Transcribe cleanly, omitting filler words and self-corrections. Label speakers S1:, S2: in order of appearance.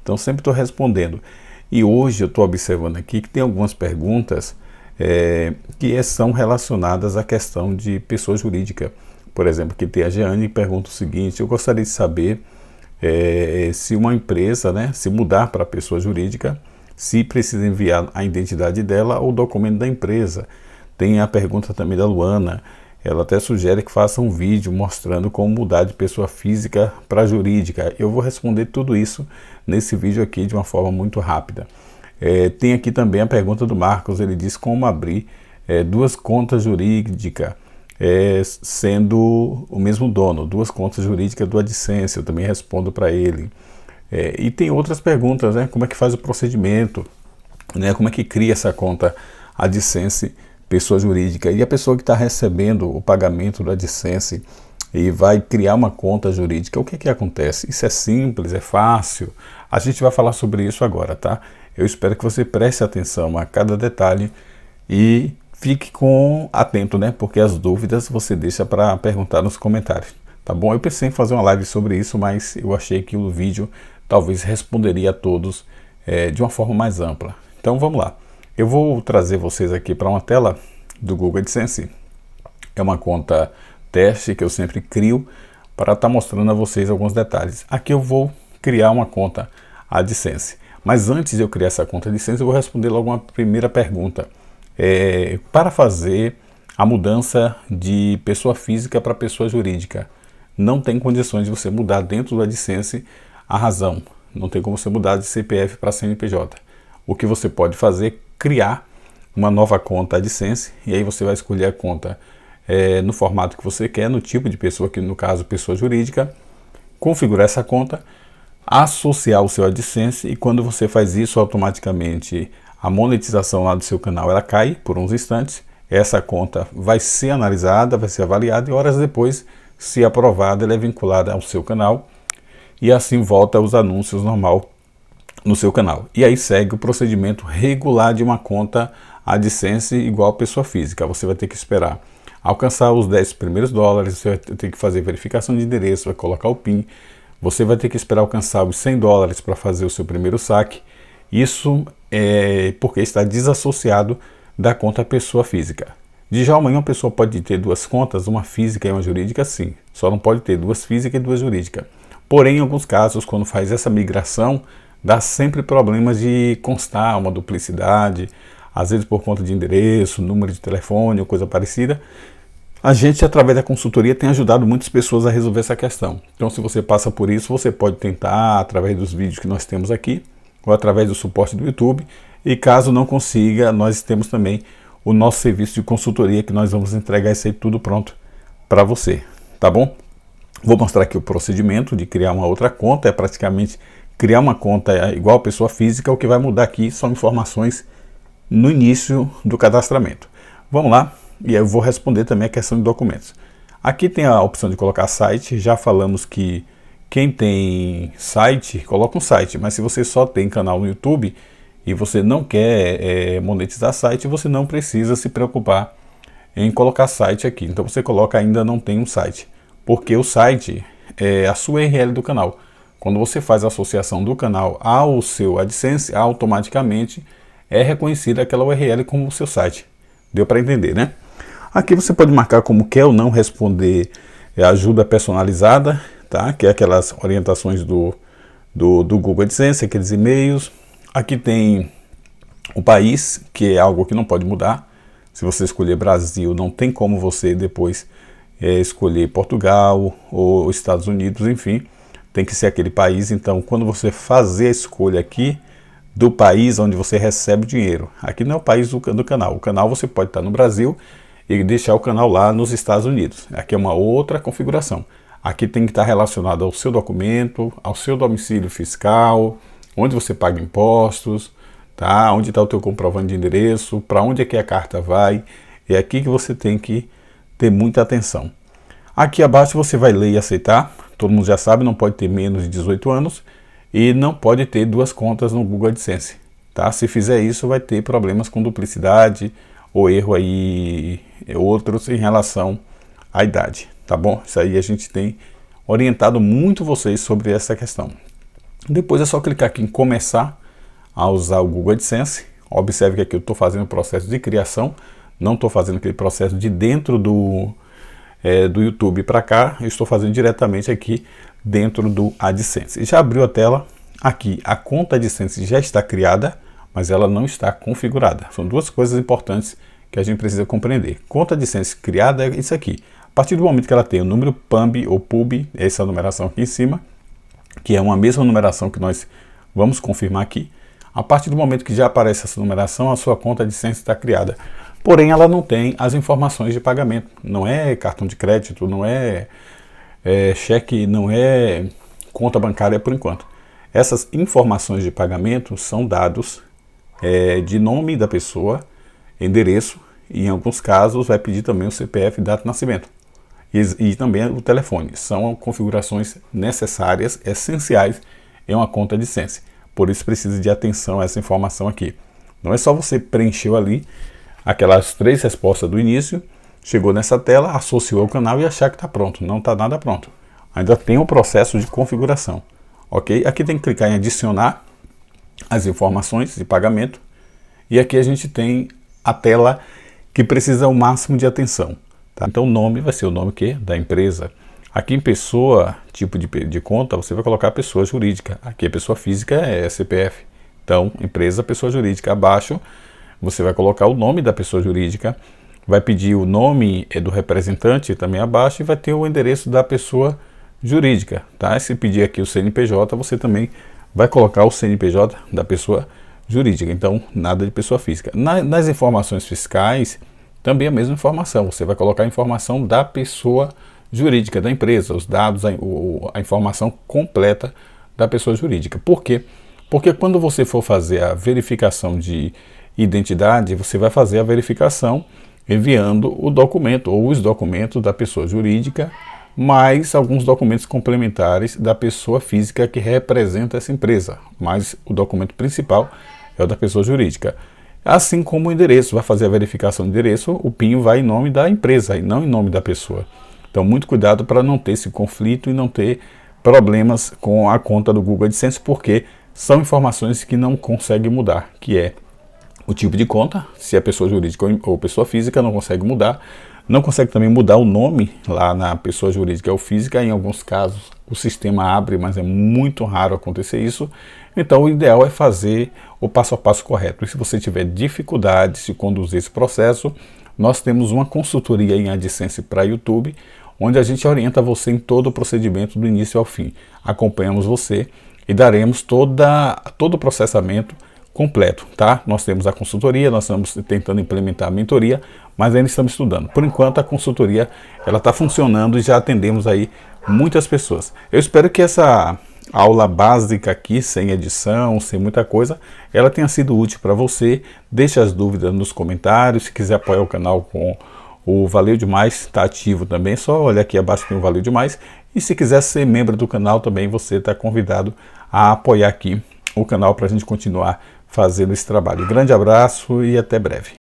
S1: Então sempre estou respondendo. E hoje eu estou observando aqui que tem algumas perguntas que são relacionadas à questão de pessoa jurídica. Por exemplo, que tem a Jeane que pergunta o seguinte: eu gostaria de saber se uma empresa, né, se mudar para pessoa jurídica, se precisa enviar a identidade dela ou o documento da empresa. Tem a pergunta também da Luana, ela até sugere que faça um vídeo mostrando como mudar de pessoa física para jurídica. Eu vou responder tudo isso nesse vídeo aqui de uma forma muito rápida. Tem aqui também a pergunta do Marcos, ele diz como abrir duas contas jurídicas sendo o mesmo dono, duas contas jurídicas do AdSense, eu também respondo para ele. E tem outras perguntas, né? Como é que faz o procedimento, né? Como é que cria essa conta AdSense pessoa jurídica? E a pessoa que está recebendo o pagamento do AdSense e vai criar uma conta jurídica, o que que acontece? Isso é simples, é fácil? A gente vai falar sobre isso agora, tá? Eu espero que você preste atenção a cada detalhe e fique atento, né? Porque as dúvidas você deixa para perguntar nos comentários, tá bom? Eu pensei em fazer uma live sobre isso, mas eu achei que o vídeo talvez responderia a todos de uma forma mais ampla. Então vamos lá. Eu vou trazer vocês aqui para uma tela do Google AdSense. É uma conta teste que eu sempre crio para estar mostrando a vocês alguns detalhes. Aqui eu vou criar uma conta AdSense. Mas antes de eu criar essa conta AdSense, eu vou responder logo uma primeira pergunta. Para fazer a mudança de pessoa física para pessoa jurídica, não tem condições de você mudar dentro do AdSense a razão. Não tem como você mudar de CPF para CNPJ. O que você pode fazer é criar uma nova conta AdSense, e aí você vai escolher a conta no formato que você quer, no tipo de pessoa, que no caso pessoa jurídica, configurar essa conta, associar o seu AdSense, e quando você faz isso, automaticamente a monetização lá do seu canal ela cai por uns instantes. Essa conta vai ser analisada, vai ser avaliada, e horas depois, se aprovada, ela é vinculada ao seu canal, e assim volta os anúncios normal no seu canal. E aí segue o procedimento regular de uma conta AdSense igual pessoa física. Você vai ter que esperar alcançar os 10 primeiros dólares, você vai ter que fazer verificação de endereço, vai colocar o PIN, você vai ter que esperar alcançar os 100 dólares para fazer o seu primeiro saque. Isso é porque está desassociado da conta pessoa física. De já amanhã, uma pessoa pode ter duas contas, uma física e uma jurídica, sim. Só não pode ter duas físicas e duas jurídicas. Porém, em alguns casos, quando faz essa migração, dá sempre problemas de constar uma duplicidade, às vezes por conta de endereço, número de telefone ou coisa parecida. A gente, através da consultoria, tem ajudado muitas pessoas a resolver essa questão. Então, se você passa por isso, você pode tentar através dos vídeos que nós temos aqui, ou através do suporte do YouTube, e caso não consiga, nós temos também o nosso serviço de consultoria, que nós vamos entregar isso aí tudo pronto para você, tá bom? Vou mostrar aqui o procedimento de criar uma outra conta, é praticamente criar uma conta igual a pessoa física. O que vai mudar aqui são informações no início do cadastramento. Vamos lá, e eu vou responder também a questão de documentos. Aqui tem a opção de colocar site, já falamos que quem tem site, coloca um site, mas se você só tem canal no YouTube e você não quer monetizar site, você não precisa se preocupar em colocar site aqui. Então você coloca ainda não tem um site, porque o site é a sua URL do canal. Quando você faz a associação do canal ao seu AdSense, automaticamente é reconhecida aquela URL como o seu site. Deu para entender, né? Aqui você pode marcar como quer ou não responder ajuda personalizada, tá? Que é aquelas orientações do Google AdSense, aqueles e-mails. Aqui tem o país, que é algo que não pode mudar. Se você escolher Brasil, não tem como você depois escolher Portugal ou Estados Unidos, enfim, tem que ser aquele país. Então, quando você fazer a escolha aqui do país onde você recebe dinheiro, aqui não é o país do canal. O canal você pode estar no Brasil e deixar o canal lá nos Estados Unidos. Aqui é uma outra configuração. Aqui tem que estar relacionado ao seu documento, ao seu domicílio fiscal, onde você paga impostos, tá? Onde está o teu comprovante de endereço, para onde é que a carta vai. É aqui que você tem que ter muita atenção. Aqui abaixo você vai ler e aceitar. Todo mundo já sabe, não pode ter menos de 18 anos e não pode ter duas contas no Google AdSense, tá? Se fizer isso, vai ter problemas com duplicidade ou erro aí, outros em relação à idade, tá bom? Isso aí a gente tem orientado muito vocês sobre essa questão. Depois é só clicar aqui em começar a usar o Google AdSense. Observe que aqui eu estou fazendo o processo de criação, não estou fazendo aquele processo de dentro do YouTube para cá, eu estou fazendo diretamente aqui dentro do AdSense. Já abriu a tela, aqui a conta AdSense já está criada, mas ela não está configurada. São duas coisas importantes que a gente precisa compreender. Conta AdSense criada é isso aqui. A partir do momento que ela tem o número PUB ou PUB, essa numeração aqui em cima, que é uma mesma numeração que nós vamos confirmar aqui, a partir do momento que já aparece essa numeração, a sua conta AdSense está criada. Porém, ela não tem as informações de pagamento. Não é cartão de crédito, não é cheque, não é conta bancária por enquanto. Essas informações de pagamento são dados de nome da pessoa, endereço, e em alguns casos vai pedir também o CPF e data de nascimento. E também o telefone. São configurações necessárias, essenciais em uma conta AdSense. Por isso precisa de atenção a essa informação aqui. Não é só você preencher ali aquelas 3 respostas do início, chegou nessa tela, associou ao canal e achar que está pronto. Não está nada pronto. Ainda tem um processo de configuração. Ok? Aqui tem que clicar em adicionar as informações de pagamento. E aqui a gente tem a tela que precisa o máximo de atenção. Tá? Então o nome vai ser o nome da empresa. Aqui em pessoa, tipo de conta, você vai colocar pessoa jurídica. Aqui a pessoa física é CPF. Então, empresa, pessoa jurídica. Abaixo, você vai colocar o nome da pessoa jurídica. Vai pedir o nome do representante também abaixo e vai ter o endereço da pessoa jurídica. Tá? Se pedir aqui o CNPJ, você também vai colocar o CNPJ da pessoa jurídica. Então, nada de pessoa física. Nas informações fiscais, também a mesma informação. Você vai colocar a informação da pessoa jurídica da empresa, os dados, a informação completa da pessoa jurídica. Por quê? Porque quando você for fazer a verificação de identidade, você vai fazer a verificação enviando o documento ou os documentos da pessoa jurídica, mais alguns documentos complementares da pessoa física que representa essa empresa, mas o documento principal é o da pessoa jurídica. Assim como o endereço, vai fazer a verificação do endereço, o PIN vai em nome da empresa e não em nome da pessoa. Então, muito cuidado para não ter esse conflito e não ter problemas com a conta do Google AdSense, porque são informações que não consegue mudar, que é o tipo de conta, se é pessoa jurídica ou pessoa física, não consegue mudar. Não consegue também mudar o nome lá na pessoa jurídica ou física. Em alguns casos o sistema abre, mas é muito raro acontecer isso. Então o ideal é fazer o passo a passo correto. E se você tiver dificuldade de conduzir esse processo, nós temos uma consultoria em AdSense para YouTube, onde a gente orienta você em todo o procedimento do início ao fim. Acompanhamos você e daremos todo o processamento completo, tá? Nós temos a consultoria, nós estamos tentando implementar a mentoria, mas ainda estamos estudando. Por enquanto a consultoria ela está funcionando e já atendemos aí muitas pessoas. Eu espero que essa aula básica aqui, sem edição, sem muita coisa, ela tenha sido útil para você. Deixe as dúvidas nos comentários. Se quiser apoiar o canal com o Valeu Demais, está ativo também, só olha aqui abaixo tem o Valeu Demais. E se quiser ser membro do canal também, você está convidado a apoiar aqui o canal para a gente continuar fazendo esse trabalho. Grande abraço e até breve.